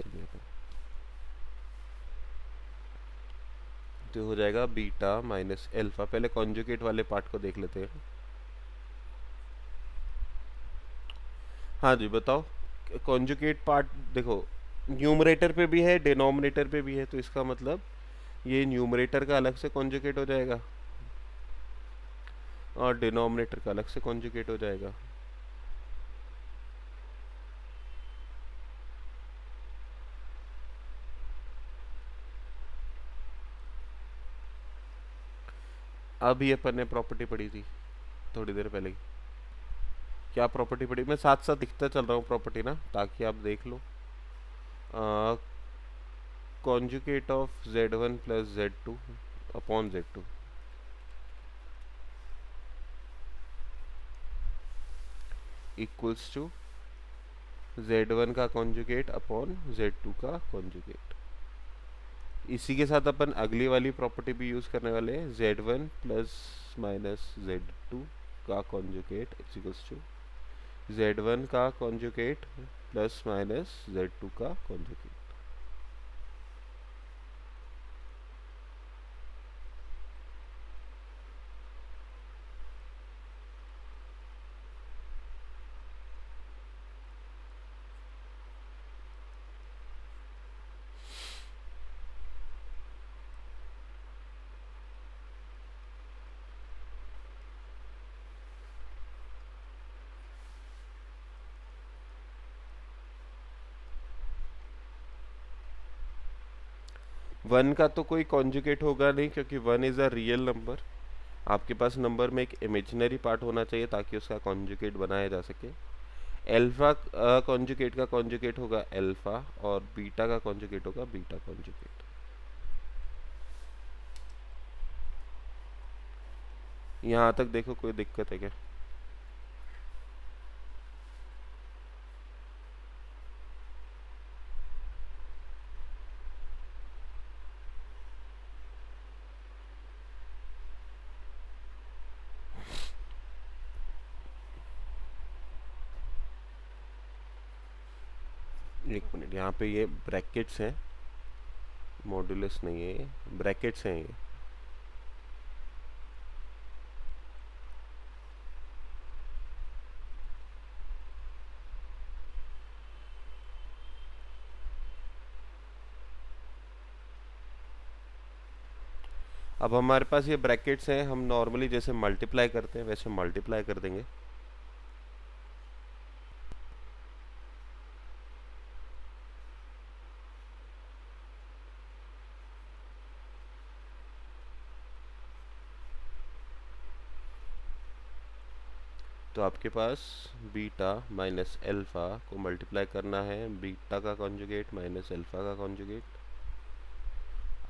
करेंगे अपन। तो हो जाएगा बीटा माइनस एल्फा। पहले कॉन्जुगेट वाले पार्ट को देख लेते हैं। हाँ जी बताओ। कॉन्जुगेट पार्ट देखो, न्यूमरेटर पे भी है डिनोमिनेटर पे भी है, तो इसका मतलब ये न्यूमरेटर का अलग से कॉन्जुगेट हो जाएगा और डिनोमिनेटर का अलग से कॉन्जुगेट हो जाएगा। अब ये अपन ने प्रॉपर्टी पढ़ी थी थोड़ी देर पहले ही। क्या प्रॉपर्टी पढ़ी? मैं साथ साथ लिखता चल रहा हूँ प्रॉपर्टी ना, ताकि आप देख लो। Conjugate of z1 plus z2 upon z2 equals to z1 का कॉन्जुगेट अपॉन z2 का कॉन्जुगेट। इसी के साथ अपन अगली वाली प्रॉपर्टी भी यूज करने वाले हैं, z1 प्लस माइनस z2 का कॉन्जुगेट इक्वल्स टू z1 का कॉन्जुगेट प्लस माइनस z2 का कॉन्जुगेट। वन का तो कोई कॉन्जुगेट होगा नहीं, क्योंकि one is a real number. आपके पास नंबर में एक इमेजिनरी पार्ट होना चाहिए ताकि उसका कॉन्जुगेट बनाया जा सके। एल्फा कॉन्जुगेट का कॉन्जुगेट होगा एल्फा, और बीटा का कॉन्जुगेट होगा बीटा कॉन्जुगेट। यहाँ तक देखो, कोई दिक्कत है क्या? एक मिनट, यहाँ पे ये ब्रैकेट्स हैं, मॉड्यूलस नहीं है, ब्रैकेट्स हैं ये। अब हमारे पास ये ब्रैकेट्स हैं, हम नॉर्मली जैसे मल्टीप्लाई करते हैं वैसे मल्टीप्लाई कर देंगे। तो आपके पास बीटा माइनस एल्फा को मल्टीप्लाई करना है बीटा का कॉन्जुगेट माइनस एल्फा का conjugate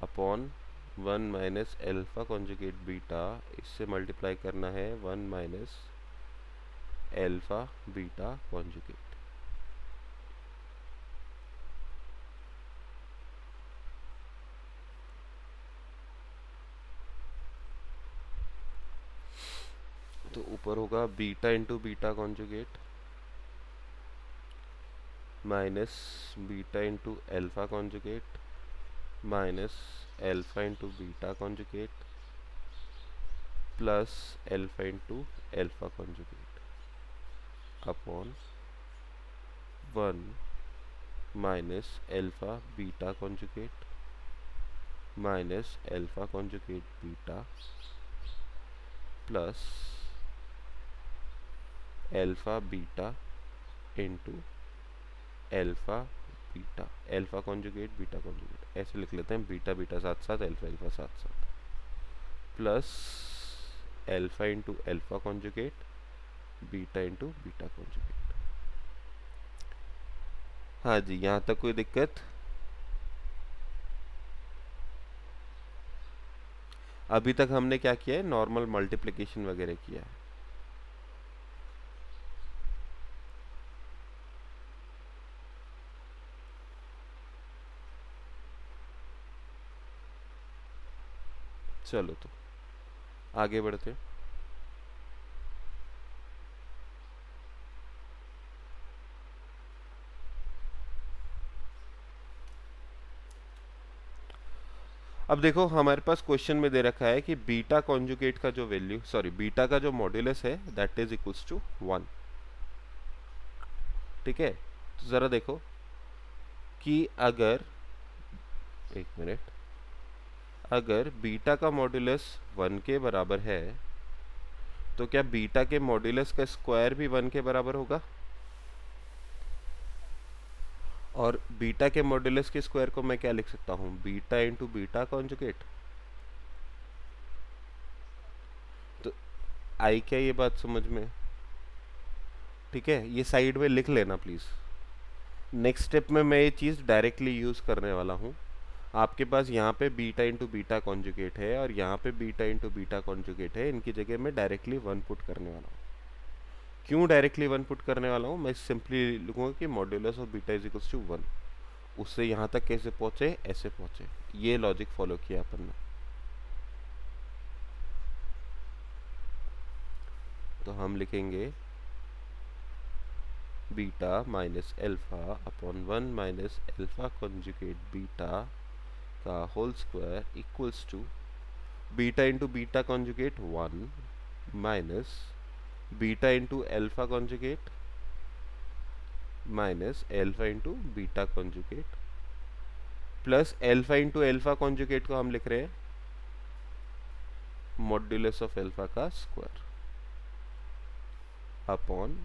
upon one minus alpha conjugate beta, इससे मल्टीप्लाई करना है one minus alpha beta conjugate. तो ऊपर होगा beta into beta conjugate minus beta into alpha conjugate minus alpha into beta conjugate plus alpha into alpha conjugate upon one minus alpha beta conjugate minus alpha conjugate beta plus alpha beta into alpha beta, alpha conjugate beta conjugate, ऐसे लिख लेते हैं, beta beta साथ साथ alpha alpha साथ साथ, plus alpha into alpha conjugate beta into beta conjugate. हाँ जी, यहाँ तक कोई दिक्कत? अभी तक हमने क्या किया है, नॉर्मल मल्टीप्लिकेशन वगैरह किया है। चलो तो आगे बढ़ते हैं। अब देखो हमारे पास क्वेश्चन में दे रखा है कि बीटा कॉन्जुगेट का जो वैल्यू, सॉरी बीटा का जो मॉड्यूलस है दैट इज इक्वल्स टू 1। ठीक है, तो ज़रा देखो कि अगर, एक मिनट, अगर बीटा का मॉड्यूलस 1 के बराबर है तो क्या बीटा के मॉड्यूलस का स्क्वायर भी 1 के बराबर होगा? और बीटा के मॉड्यूलस के स्क्वायर को मैं क्या लिख सकता हूँ? Beta into beta conjugate. तो आई क्या ये बात समझ में? ठीक है, ये साइड में लिख लेना प्लीज़। नेक्स्ट स्टेप में मैं ये चीज़ डायरेक्टली यूज़ करने वाला हूँ। आपके पास यहाँ पे बीटा इंटू बीटा कॉन्जुगेट है और यहाँ पे बीटा इंटू बीटा कॉन्जुगेट है, इनकी जगह मैं डायरेक्टली 1 पुट करने वाला हूँ। क्यों डायरेक्टली 1 पुट करने वाला हूँ? मैं सिंपली लिखूँगा कि modulus of beta is equals to 1। उससे यहाँ तक कैसे पहुँचे? ऐसे पहुँचे। ये लॉजिक फॉलो किया अपन ने। तो हम लिखेंगे beta minus alpha upon 1 minus alpha conjugate beta का whole square equals to beta into beta conjugate 1 minus beta into alpha conjugate minus alpha into beta conjugate plus alpha into alpha conjugate को हम लिख रहे हैं modulus of alpha का square upon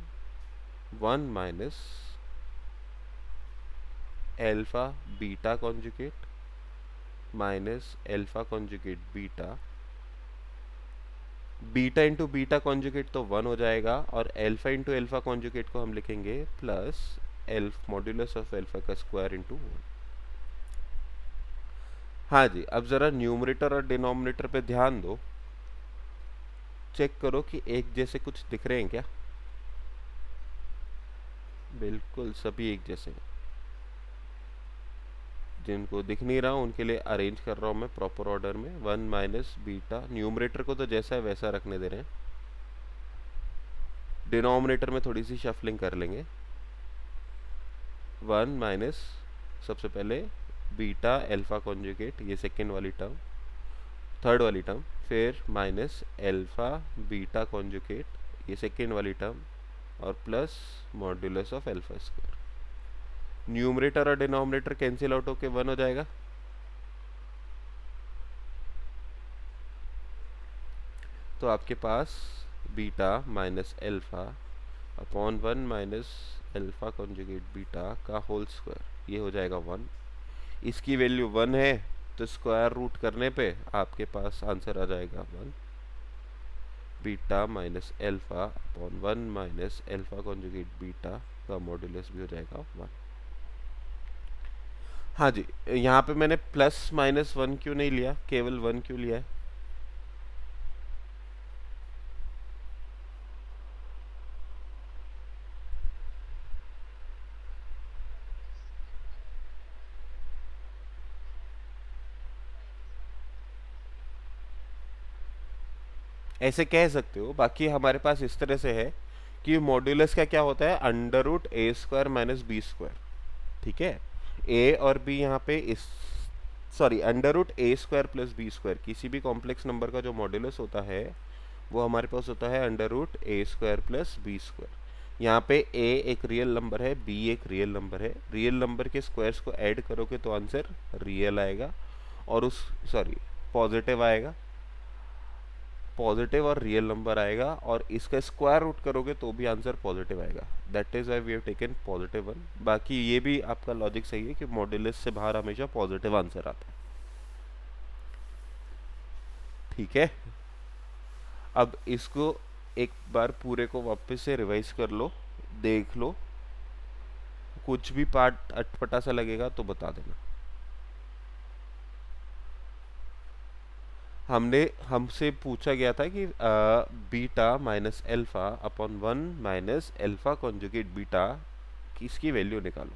1 minus alpha beta conjugate minus alpha conjugate beta. Beta into beta conjugate तो 1 हो जाएगा और एल्फा इंटू एल्फा कॉन्जुगेट को हम लिखेंगे plus elf modulus of alpha का स्क्वायर इंटू 1। हाँ जी, अब ज़रा न्यूमरेटर और डिनोमिनेटर पे ध्यान दो। चेक करो कि एक जैसे कुछ दिख रहे हैं क्या? बिल्कुल सभी एक जैसे हैं। जिनको दिख नहीं रहा उनके लिए अरेंज कर रहा हूँ मैं प्रॉपर ऑर्डर में। 1 माइनस बीटा, न्यूमरेटर को तो जैसा है वैसा रखने दे रहे हैं, डिनोमिनेटर में थोड़ी सी शफलिंग कर लेंगे। 1 माइनस सबसे पहले बीटा एल्फा कॉन्जुगेट, ये सेकेंड वाली टर्म, थर्ड वाली टर्म, फिर माइनस एल्फा बीटा कॉन्जुगेट, ये सेकेंड वाली टर्म, और plus modulus of alpha square. Numerator और डिनोमिनेटर कैंसिल आउट होके 1 हो जाएगा। तो आपके पास beta minus alpha upon 1 minus alpha conjugate beta का होल स्क्वायर, ये हो जाएगा 1। इसकी वैल्यू 1 है तो स्क्वायर रूट करने पे आपके पास आंसर आ जाएगा 1। Beta minus alpha upon 1 minus alpha conjugate beta का मॉड्यूलस भी हो जाएगा 1। हाँ जी, यहाँ पे मैंने प्लस माइनस 1 क्यों नहीं लिया, केवल 1 क्यों लिया है? ऐसे कह सकते हो, बाकी हमारे पास इस तरह से है कि मॉड्यूलस का क्या होता है, under root A square minus b square. ठीक है, ए और बी यहाँ पे इस, sorry, under root A square plus B square, किसी भी कॉम्प्लेक्स नंबर का जो मॉड्यूलस होता है वो हमारे पास होता है under root A square plus B square. यहाँ पे ए एक रियल नंबर है, बी एक रियल नंबर है। रियल नंबर के स्क्वायर्स को ऐड करोगे तो आंसर रियल आएगा, और उस, सॉरी, पॉजिटिव आएगा, पॉजिटिव और रियल नंबर आएगा, और इसका स्क्वायर रूट करोगे तो भी आंसर पॉजिटिव आएगा। That is why we have taken positive 1। बाकी ये भी आपका लॉजिक सही है कि मॉड्यूलस से बाहर हमेशा पॉजिटिव आंसर आता है। ठीक है, अब इसको एक बार पूरे को वापस से रिवाइज कर लो, देख लो, कुछ भी पार्ट अटपटा सा लगेगा तो बता देना। हमसे पूछा गया था कि beta minus alpha upon 1 minus alpha conjugate beta की इसकी वैल्यू निकालो।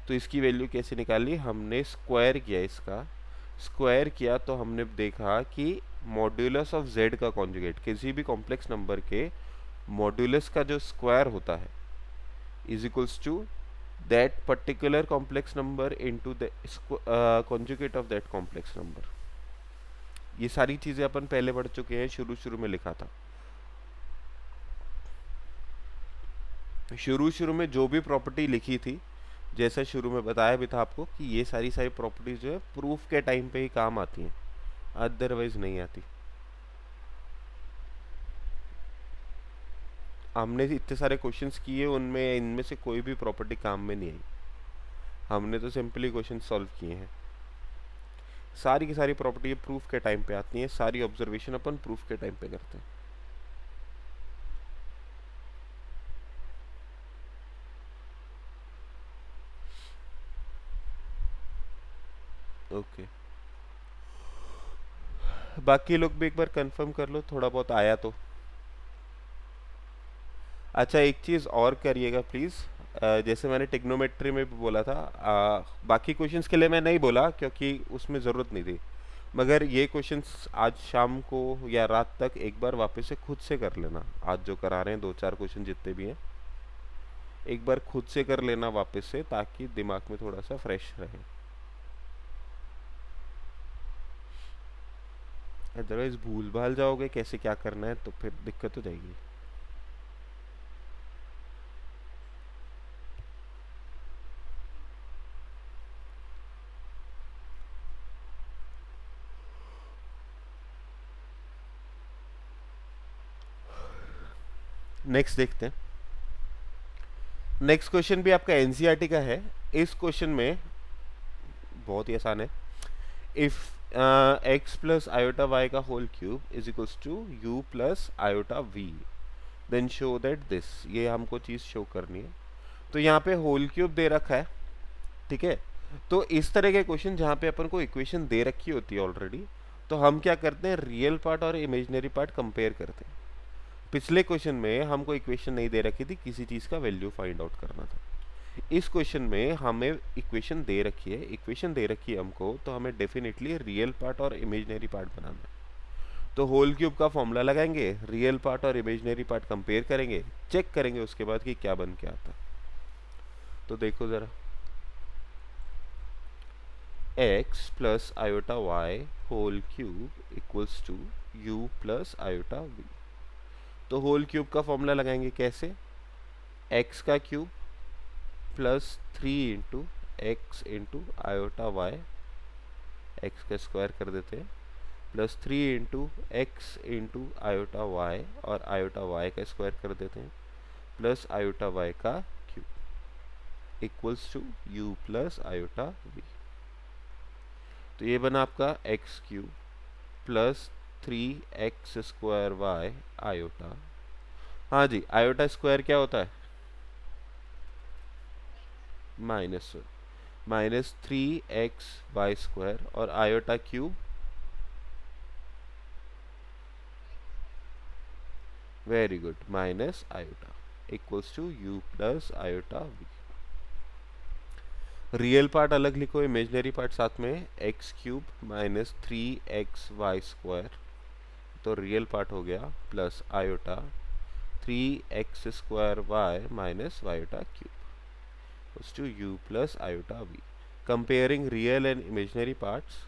तो इसकी वैल्यू कैसे निकाली? हमने स्क्वायर किया, इसका स्क्वायर किया तो हमने देखा कि मॉड्यूलस ऑफ जेड का कॉन्जुगेट, किसी भी कॉम्प्लेक्स नंबर के मॉड्यूलस का जो स्क्वायर होता है is equals to that particular complex number into the conjugate of that complex number. ये सारी चीजें अपन पहले पढ़ चुके हैं, शुरू शुरू में लिखा था। शुरू शुरू में जो भी प्रॉपर्टी लिखी थी, जैसे शुरू में बताया भी था आपको कि ये सारी सारी प्रॉपर्टीज जो है प्रूफ के टाइम पे ही काम आती हैं, अदरवाइज नहीं आती। हमने इतने सारे क्वेश्चंस किए, उनमें इनमें से कोई भी प्रॉपर्टी काम में नहीं आई। हमने तो सिंपली क्वेश्चन सॉल्व किए हैं। सारी की सारी प्रॉपर्टी प्रूफ के टाइम पे आती हैं, सारी ऑब्जर्वेशन अपन प्रूफ के टाइम पे करते हैं। ओके, बाकी लोग भी एक बार कंफर्म कर लो, थोड़ा बहुत आया तो। अच्छा, एक चीज़ और करिएगा प्लीज़, जैसे मैंने टिग्नोमेट्री में भी बोला था, बाकी क्वेश्चंस के लिए मैं नहीं बोला क्योंकि उसमें ज़रूरत नहीं थी, मगर ये क्वेश्चंस आज शाम को या रात तक एक बार वापस से खुद से कर लेना। आज जो करा रहे हैं 2-4 क्वेश्चन जितने भी हैं, एक बार खुद से कर लेना वापस से, ताकि दिमाग में थोड़ा सा फ्रेश रहे। अदरवाइज भूल भाल जाओगे कैसे क्या करना है, तो फिर दिक्कत हो जाएगी। नेक्स्ट देखते हैं। नेक्स्ट क्वेश्चन भी आपका एनसीईआरटी का है। इस क्वेश्चन में बहुत ही आसान है। If x plus iota Y का whole cube is equals to you plus iota v, then show that this, ये हमको चीज़ शो करनी है। तो यहाँ पे होल क्यूब दे रखा है, ठीक है। तो इस तरह के क्वेश्चन जहाँ पे अपन को इक्वेशन दे रखी होती है ऑलरेडी, तो हम क्या करते हैं, रियल पार्ट और इमेजिनरी पार्ट कंपेयर करते हैं। पिछले क्वेश्चन में हमको इक्वेशन नहीं दे रखी थी, किसी चीज़ का वैल्यू फाइंड आउट करना था। इस क्वेश्चन में हमें इक्वेशन दे रखी है, इक्वेशन दे रखी है हमको, तो हमें डेफिनेटली रियल पार्ट और इमेजिनरी पार्ट बनाना है। तो होल क्यूब का फॉर्मूला लगाएंगे, रियल पार्ट और इमेजिनरी पार्ट कंपेयर करेंगे, चेक करेंगे उसके बाद कि क्या बन के आता। तो देखो ज़रा, X plus iota Y whole cube equals to you plus iota V. तो होल क्यूब का फॉर्मूला लगाएंगे कैसे, एक्स का cube plus 3 into X into iota Y, X का स्क्वायर कर देते हैं, plus 3 into X into iota Y, और आयोटा वाई का स्क्वायर कर देते हैं, प्लस आयोटा वाई का cube equals to you plus iota V. तो ये बना आपका x cube plus 3x square y iota. हाँ जी, आयोटा स्क्वायर क्या होता है, माइनस 3x स्क्वायर, और iota cube very good, minus iota equals to you plus iota v. Real part अलग लिखो, इमेजिनरी पार्ट साथ में, x cube minus 3xy square, तो रियल पार्ट हो गया, plus iota 3x square y minus y iota cube to you plus iota v. Comparing real and imaginary parts,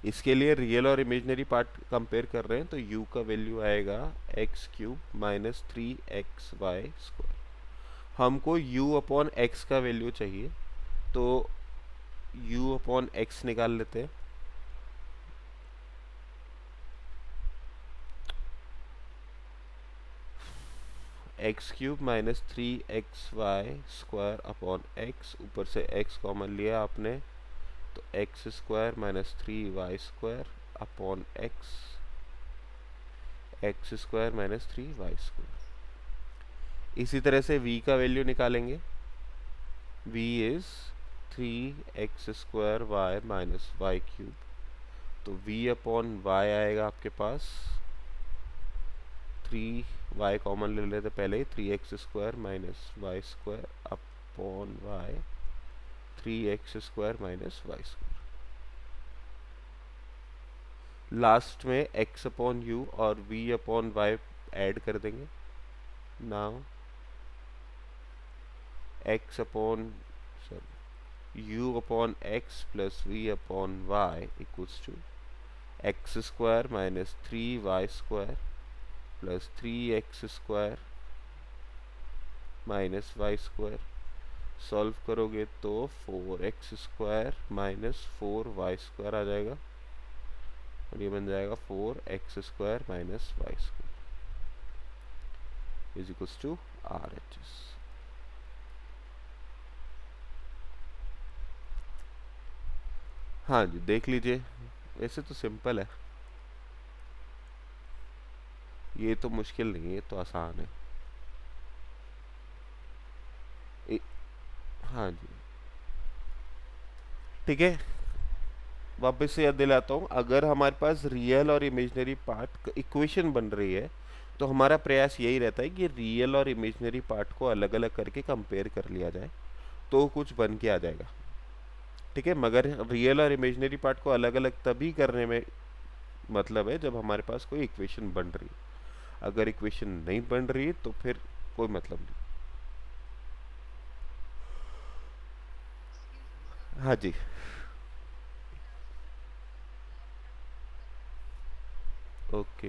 इसके लिए real और इमेजिनरी पार्ट कंपेयर कर रहे हैं, तो u का वैल्यू आएगा x cube minus 3xy square. हमको u अपॉन एक्स का वैल्यू चाहिए, तो u अपॉन एक्स निकाल लेते हैं। X cube minus 3xy square upon x, ऊपर से x कॉमन लिया आपने, तो x square minus 3y square upon x, x square minus 3y square. इसी तरह से v का वैल्यू निकालेंगे, v is 3x square y minus y cube, तो v अपॉन y आएगा आपके पास, 3y कॉमन ले लेते पहले ही, 3x square minus y square upon y, 3x² minus y square. Last में x अपॉन यू और v अपॉन वाई ऐड कर देंगे। Now x upon u upon x plus v upon y equals to x² minus 3y² plus 3x² minus y²। Solve करोगे तो 4x² minus 4y² आ जाएगा और ये बन जाएगा 4x² minus y² is equals to RHS। हाँ जी, देख लीजिए, वैसे तो सिंपल है, ये तो मुश्किल नहीं है, ये तो आसान है। हाँ जी, ठीक है। वापस से याद दिलाता हूँ, अगर हमारे पास रियल और इमेजिनरी पार्ट इक्वेशन बन रही है तो हमारा प्रयास यही रहता है कि रियल और इमेजिनरी पार्ट को अलग अलग करके कंपेयर कर लिया जाए तो कुछ बन के आ जाएगा, ठीक है। मगर रियल और इमेजिनरी पार्ट को अलग अलग तभी करने में मतलब है जब हमारे पास कोई इक्वेशन बन रही है। अगर इक्वेशन नहीं बन रही है तो फिर कोई मतलब नहीं। हाँ जी, ओके,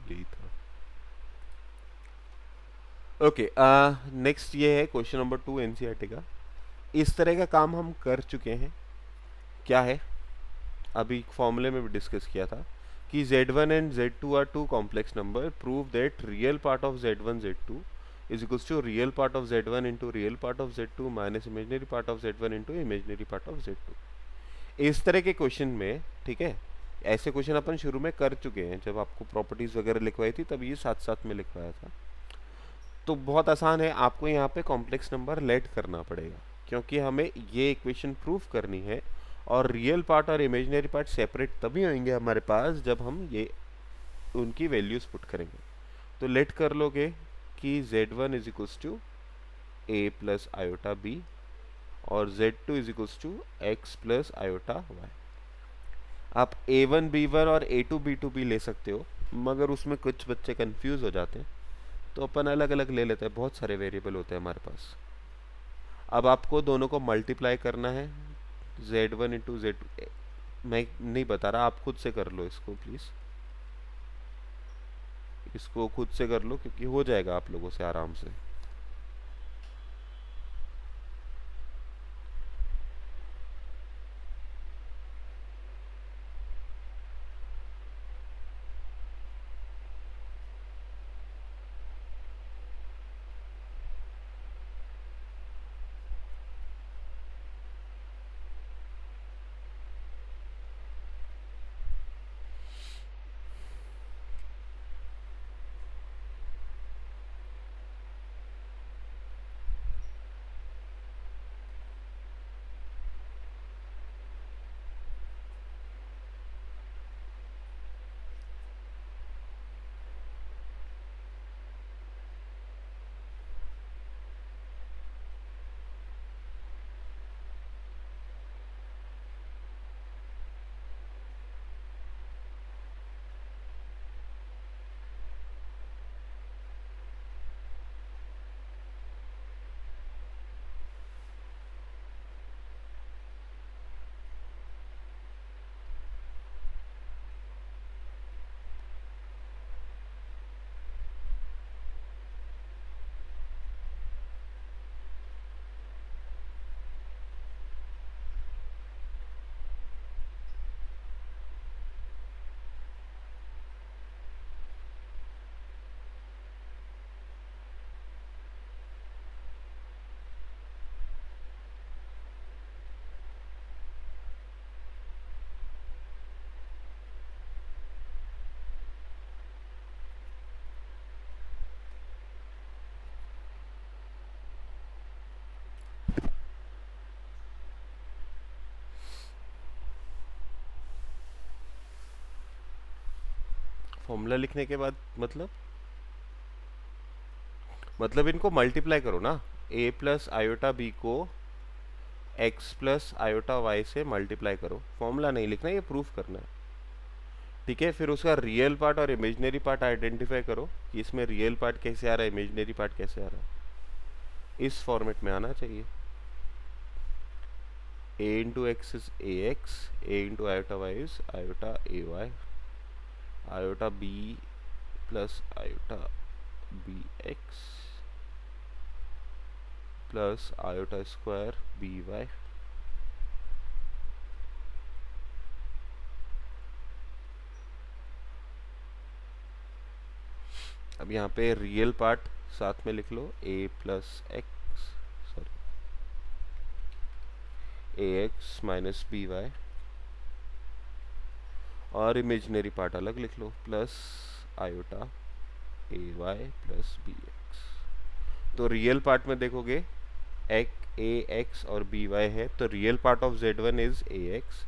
यही था। ओके, नेक्स्ट ये है क्वेश्चन नंबर 2 एनसीईआरटी का। इस तरह का काम हम कर चुके हैं। क्या है, अभी फॉर्मूले में भी डिस्कस किया था कि z1 and z2 are two complex number, prove that real part of z1 z2 is equals to real part of z1 into real part of z2 minus imaginary part of z1 into imaginary part of z2। इस तरह के question में, ठीक है, ऐसे question अपन शुरू में कर चुके हैं, जब आपको प्रॉपर्टीज वगैरह लिखवाई थी तब ये साथ साथ में लिखवाया था। तो बहुत आसान है, आपको यहाँ पे कॉम्प्लेक्स नंबर लेट करना पड़ेगा क्योंकि हमें ये इक्वेशन प्रूव करनी है और रियल पार्ट और इमेजिनरी पार्ट सेपरेट तभी होंगे हमारे पास जब हम ये उनकी वैल्यूज पुट करेंगे। तो लेट कर लोगे कि z1 is equals to a plus iota b और z2 is equals to x plus iota y। आप a1 b1 और a2 b2 भी ले सकते हो, मगर उसमें कुछ बच्चे कंफ्यूज हो जाते हैं तो अपन अलग अलग ले लेते हैं, बहुत सारे वेरिएबल होते हैं हमारे पास। अब आपको दोनों को मल्टीप्लाई करना है, z1 इंटू z2, मैं नहीं बता रहा, आप खुद से कर लो इसको प्लीज़, इसको खुद से कर लो क्योंकि हो जाएगा आप लोगों से आराम से। फॉर्मूला लिखने के बाद मतलब इनको मल्टीप्लाई करो ना, a प्लस आयोटा बी को x प्लस आयोटा वाई से मल्टीप्लाई करो, फॉर्मूला नहीं लिखना, ये प्रूफ करना है। ठीक है, फिर उसका रियल पार्ट और इमेजिनरी पार्ट आइडेंटिफाई करो कि इसमें रियल पार्ट कैसे आ रहा है, इमेजिनरी पार्ट कैसे आ रहा है, इस फॉर्मेट में आना चाहिए। a into x is a x, a into iota y is iota a y, iota b plus iota b x plus iota square b y. अब यहाँ पे रियल पार्ट साथ में लिख लो, a plus x, sorry a x minus b y, और imaginary part अलग लिख लो, plus iota a y plus b x. तो रियल पार्ट में देखोगे ए एक्स और बी वाई है, तो real part of z1 is a x,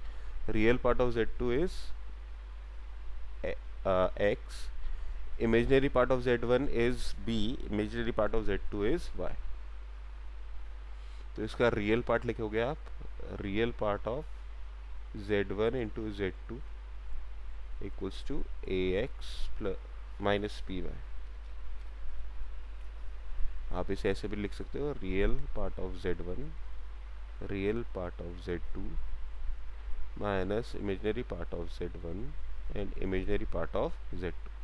real part of z2 is x, imaginary part of z1 is b, imaginary part of z2 is y। तो इसका real part लिखोगे आप, real part of z1 into z2 equals to a x plus minus b y. आप इसे ऐसे भी लिख सकते हो, real part of z1, real part of z2 minus imaginary part of z1 and imaginary part of z2।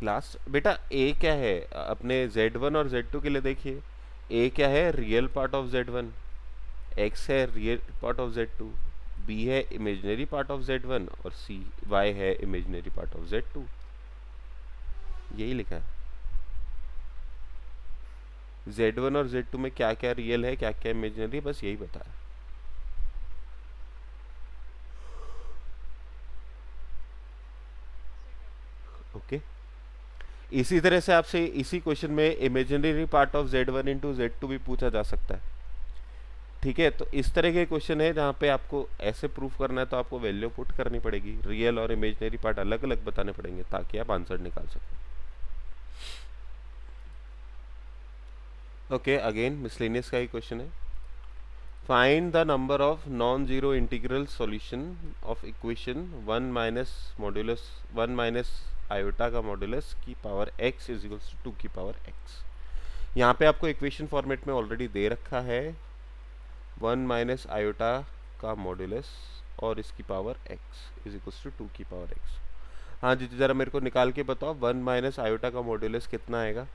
Last बेटा a क्या है अपने z1 और z2 के लिए, देखिए a क्या है, real part of z1, x है real part of z2, b है इमेजिनरी पार्ट ऑफ z1 और y है इमेजिनरी पार्ट ऑफ z2। यही लिखा है। z1 और z2 में क्या क्या रियल है, क्या क्या इमेजिनरी, बस यही बताया। ओके, इसी तरह से आपसे इसी क्वेश्चन में imaginary part of z1 into z2 भी पूछा जा सकता है। ठीक है, तो इस तरह के क्वेश्चन है जहाँ पे आपको ऐसे प्रूफ करना है तो आपको वैल्यू पुट करनी पड़ेगी, रियल और इमेजिनरी पार्ट अलग अलग बताने पड़ेंगे ताकि आप आंसर निकाल सकें। ओके, अगेन मिसलेनियस का ही क्वेश्चन है। Find the number of non zero integral solution of equation 1 minus iota का मॉड्यूलस की power x is equals to 2 की पावर x। यहाँ पे आपको इक्वेशन फॉर्मेट में ऑलरेडी दे रखा है 1 माइनस आयोटा का मॉड्यूलस और इसकी power x is equals to 2 की पावर x। हाँ जी, जरा मेरे को निकाल के बताओ 1 माइनस आयोटा का मॉड्यूलस कितना आएगा।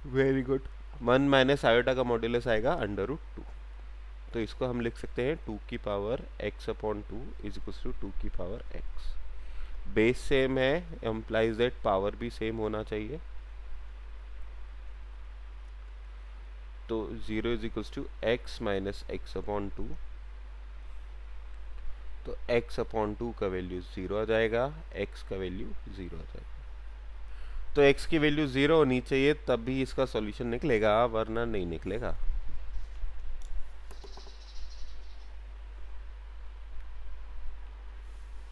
वेरी गुड, 1 माइनस आयोटा का मॉड्यूलस आएगा √2, तो इसको हम लिख सकते हैं 2 की power x upon 2 is equals to 2 की पावर x। बेस सेम है, एम्प्लाइज दैट पावर भी सेम होना चाहिए, तो 0 is equals to x minus x upon 2, तो x अपॉन 2 का वैल्यू 0 आ जाएगा, x का वैल्यू 0 आ जाएगा। तो x की वैल्यू 0 होनी चाहिए तब भी इसका सॉल्यूशन निकलेगा, वरना नहीं निकलेगा।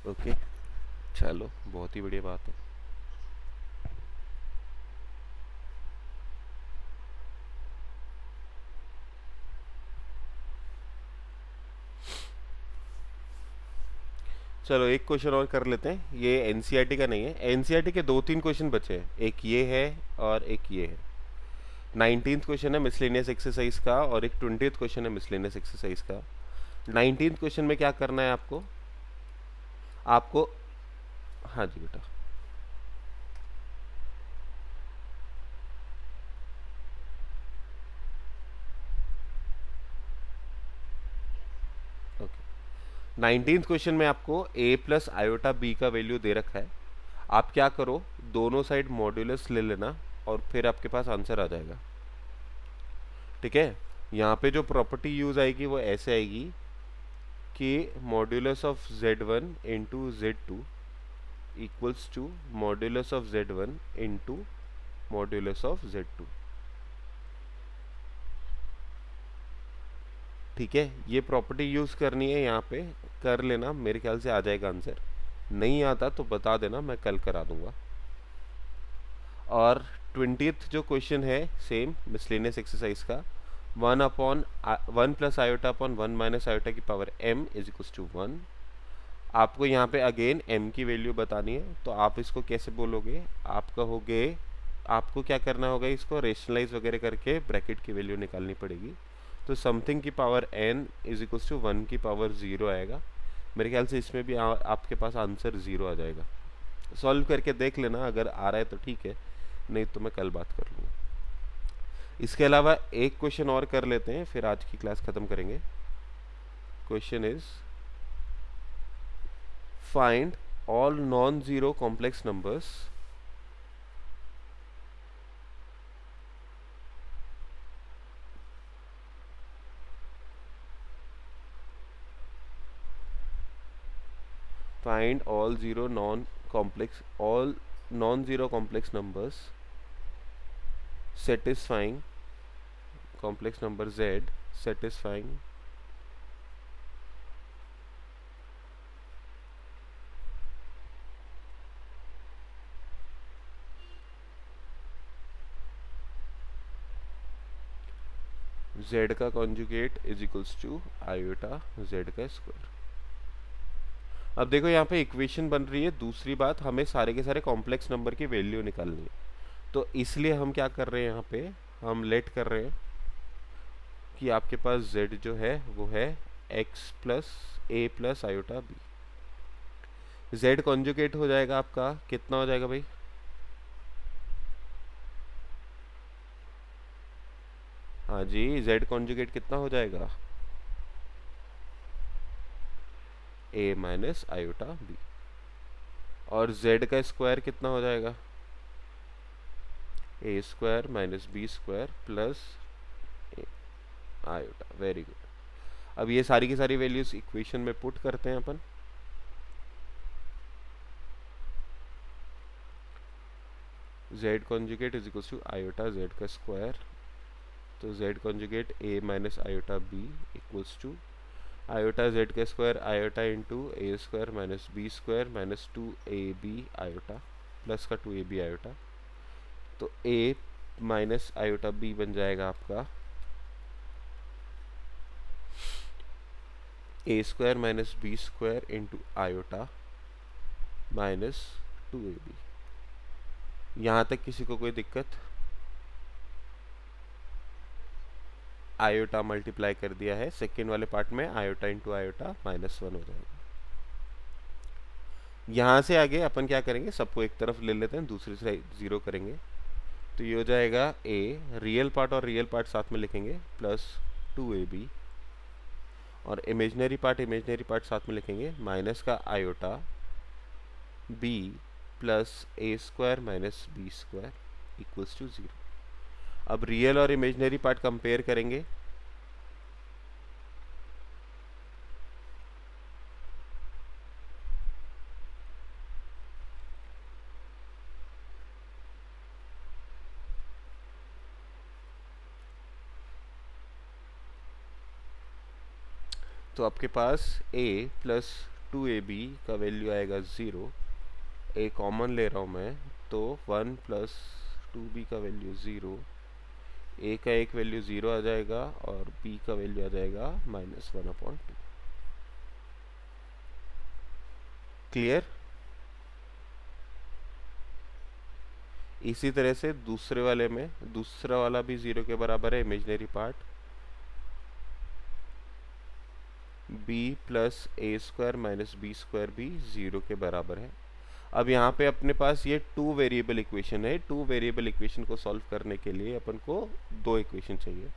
ओके, चलो बहुत ही बढ़िया बात है। चलो एक क्वेश्चन और कर लेते हैं, ये एनसीईआरटी का नहीं है, एनसीईआरटी के 2-3 क्वेश्चन बचे हैं, एक ये है और एक ये है। 19th क्वेश्चन है मिसलेनियस एक्सरसाइज का और एक 20th क्वेश्चन है मिसलेनियस एक्सरसाइज का। 19th क्वेश्चन में क्या करना है आपको, हाँ जी बेटा, ओके, 19th क्वेश्चन में आपको a प्लस आयोटा b का वैल्यू दे रखा है। आप क्या करो, दोनों साइड मॉड्यूलस ले लेना और फिर आपके पास आंसर आ जाएगा। ठीक है, यहाँ पे जो प्रॉपर्टी यूज आएगी वो ऐसे आएगी कि modulus of z1 into z2 equals to modulus of z1 into modulus of z2। ठीक है, ये प्रॉपर्टी यूज करनी है, यहाँ पे कर लेना, मेरे ख्याल से आ जाएगा आंसर। नहीं आता तो बता देना, मैं कल करा दूंगा। और 20th जो क्वेश्चन है सेम मिसलेनियस एक्सरसाइज का, 1 plus iota upon 1 minus iota की power m is equals to 1। आपको यहाँ पे अगेन m की वैल्यू बतानी है, तो आप इसको कैसे बोलोगे, आप कहोगे, आपको क्या करना होगा, इसको रेशनलाइज वगैरह करके ब्रैकेट की वैल्यू निकालनी पड़ेगी। तो समथिंग की power n is equals to 1 की पावर 0 आएगा। मेरे ख्याल से इसमें भी आपके पास आंसर 0 आ जाएगा। सॉल्व करके देख लेना, अगर आ रहा है तो ठीक है, नहीं तो मैं कल बात कर लूँगा। इसके अलावा एक क्वेश्चन और कर लेते हैं, फिर आज की क्लास ख़त्म करेंगे। Question is find all non zero complex numbers find all non-zero complex numbers satisfying complex number z satisfying z का conjugate is equals to iota z का स्क्वायर। अब देखो यहाँ पे इक्वेशन बन रही है। दूसरी बात, हमें सारे के सारे कॉम्प्लेक्स नंबर की वैल्यू निकालनी है, तो इसलिए हम क्या कर रहे हैं, यहाँ पे हम लेट कर रहे हैं कि आपके पास z जो है वो है x plus a plus iota b। z conjugate हो जाएगा आपका, कितना हो जाएगा भाई, हाँ जी, z कॉन्जुगेट कितना हो जाएगा, a माइनस आयोटा b। और z का स्क्वायर कितना हो जाएगा, a square minus b square plus iota. Very good. अब ये सारी की सारी वैल्यूज इक्वेशन में पुट करते हैं अपन। z कॉन्जुगेट is equal to iota z का स्क्वायर, तो z conjugate a minus iota b equals to iota z का square iota into a square minus b square minus 2ab iota plus का 2ab iota. तो a minus iota b बन जाएगा आपका a square minus b square into iota minus 2ab। यहाँ तक किसी को कोई दिक्कत? आयोटा मल्टीप्लाई कर दिया है, सेकेंड वाले पार्ट में आयोटा इंटू आयोटा माइनस 1 हो जाएगा। यहाँ से आगे अपन क्या करेंगे, सबको एक तरफ ले लेते हैं, दूसरी साइड 0 करेंगे, तो ये हो जाएगा a, रियल पार्ट और रियल पार्ट साथ में लिखेंगे, प्लस 2ab, और इमेजनरी पार्ट साथ में लिखेंगे, माइनस का iota b plus a square minus b square equals to 0। अब रियल और इमेजनरी पार्ट कंपेयर करेंगे, तो आपके पास a प्लस 2ab का वैल्यू आएगा 0, a कॉमन ले रहा हूँ मैं, तो 1 प्लस 2b का वैल्यू 0, a का एक वैल्यू 0 आ जाएगा और b का वैल्यू आ जाएगा माइनस 1/2। क्लियर? इसी तरह से दूसरे वाले में, दूसरा वाला भी 0 के बराबर है, imaginary part b plus a square minus b square भी 0 के बराबर है। अब यहाँ पे अपने पास ये 2 वेरिएबल इक्वेशन है। 2 वेरिएबल इक्वेशन को सॉल्व करने के लिए अपन को 2 इक्वेशन चाहिए,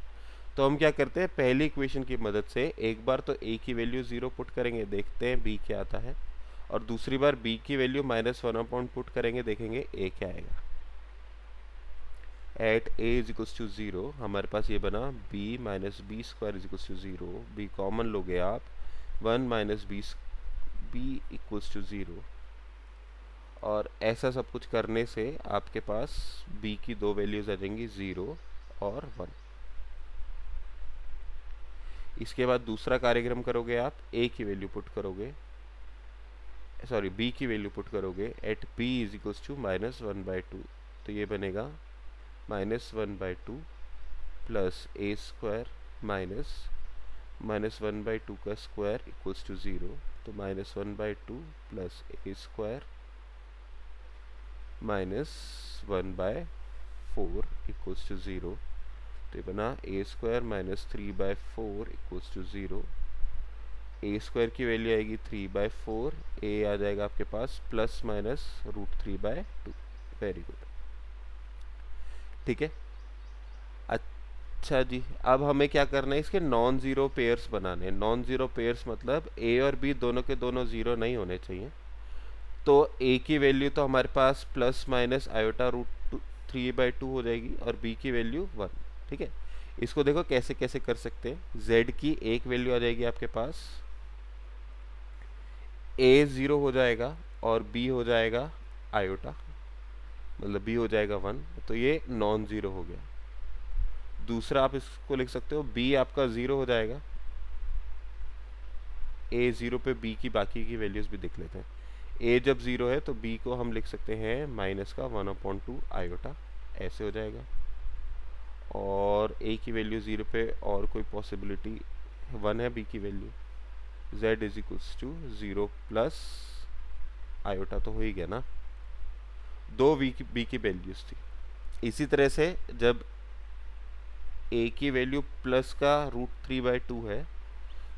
तो हम क्या करते हैं, पहली इक्वेशन की मदद से एक बार तो a की वैल्यू 0 पुट करेंगे, देखते हैं b क्या आता है, और दूसरी बार b की वैल्यू -1 पुट करेंगे, देखेंगे a क्या आएगा। At a is equals to 0 हमारे पास ये बना b minus b square is equals to 0, b common लोगे आप, 1 माइनस b इक्वल्स टू 0, और ऐसा सब कुछ करने से आपके पास b की दो वैल्यूज आ जाएंगी 0 और 1। इसके बाद दूसरा कार्यक्रम करोगे आप, a की वैल्यू पुट करोगे, सॉरी b की वैल्यू पुट करोगे at b is equals to -1/2, तो ये बनेगा -1/2 प्लस a स्क्वायर माइनस 1/2 का स्क्वायर इक्वल्स टू 0, तो -1/2 plus a square -1/4 equals to 0, तो ये बना a square -3/4 equals to 0। a square की वैल्यू आएगी 3/4, a आ जाएगा आपके पास ±√3/2। वेरी गुड, ठीक है। अच्छा जी, अब हमें क्या करना है, इसके नॉन ज़ीरो पेयर्स बनाने हैं। नॉन ज़ीरो पेयर्स मतलब a और b दोनों के दोनों ज़ीरो नहीं होने चाहिए। तो a की वैल्यू तो हमारे पास ±√3/2 हो जाएगी और b की वैल्यू 1, ठीक है। इसको देखो कैसे कैसे कर सकते हैं। z की एक वैल्यू आ जाएगी आपके पास, a 0 हो जाएगा और b हो जाएगा आयोटा, मतलब b हो जाएगा 1, तो ये नॉन ज़ीरो हो गया। दूसरा आप इसको लिख सकते हो, b आपका 0 हो जाएगा, a 0 पे b की बाकी की वैल्यूज भी देख लेते हैं। a जब 0 है तो b को हम लिख सकते हैं -1/2 आयोटा, ऐसे हो जाएगा। और a की वैल्यू 0 पे और कोई पॉसिबिलिटी 1 है, b की value, z is equals to 0 plus iota, तो हो ही गया ना, दो b की वैल्यूज थी। इसी तरह से जब a की वैल्यू प्लस का √3/2 है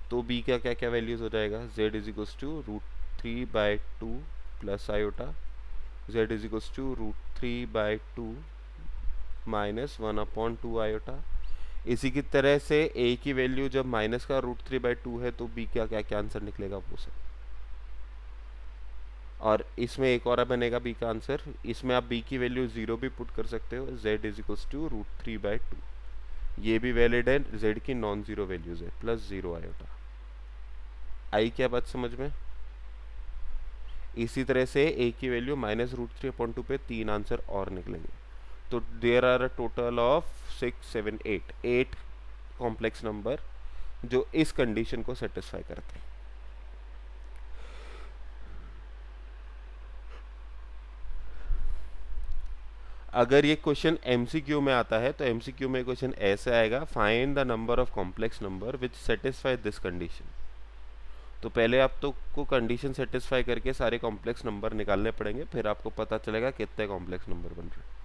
तो b का क्या क्या वैल्यूज हो जाएगा, z is equals to √3/2 plus iota, z is equals to √3/2 -1/2 iota. इसी की तरह से a की वैल्यू जब माइनस का √3/2 है तो b का क्या क्या आंसर निकलेगा वो सब। और इसमें एक और बनेगा b का आंसर, इसमें आप b की वैल्यू 0 भी पुट कर सकते हो, z इज इक्वल्स टू √3/2, ये भी वैलिड है, z की नॉन ज़ीरो वैल्यूज है, प्लस 0 आयोटा। आई क्या बात समझ में। इसी तरह से a की वैल्यू -√3/2 पे 3 आंसर और निकलेंगे, तो there are a total of 6 7 8 complex number जो इस कंडीशन को सेटिस्फाई करते हैं। अगर ये क्वेश्चन MCQ में आता है तो MCQ में क्वेश्चन ऐसे आएगा, find the number of complex number which satisfy this condition. तो पहले आप तो को कंडीशन सेटिस्फाई करके सारे कॉम्प्लेक्स नंबर निकालने पड़ेंगे, फिर आपको पता चलेगा कितने कॉम्प्लेक्स नंबर बन रहे।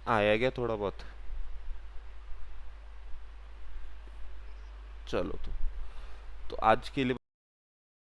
आया गया थोड़ा बहुत, चलो तो आज के लिए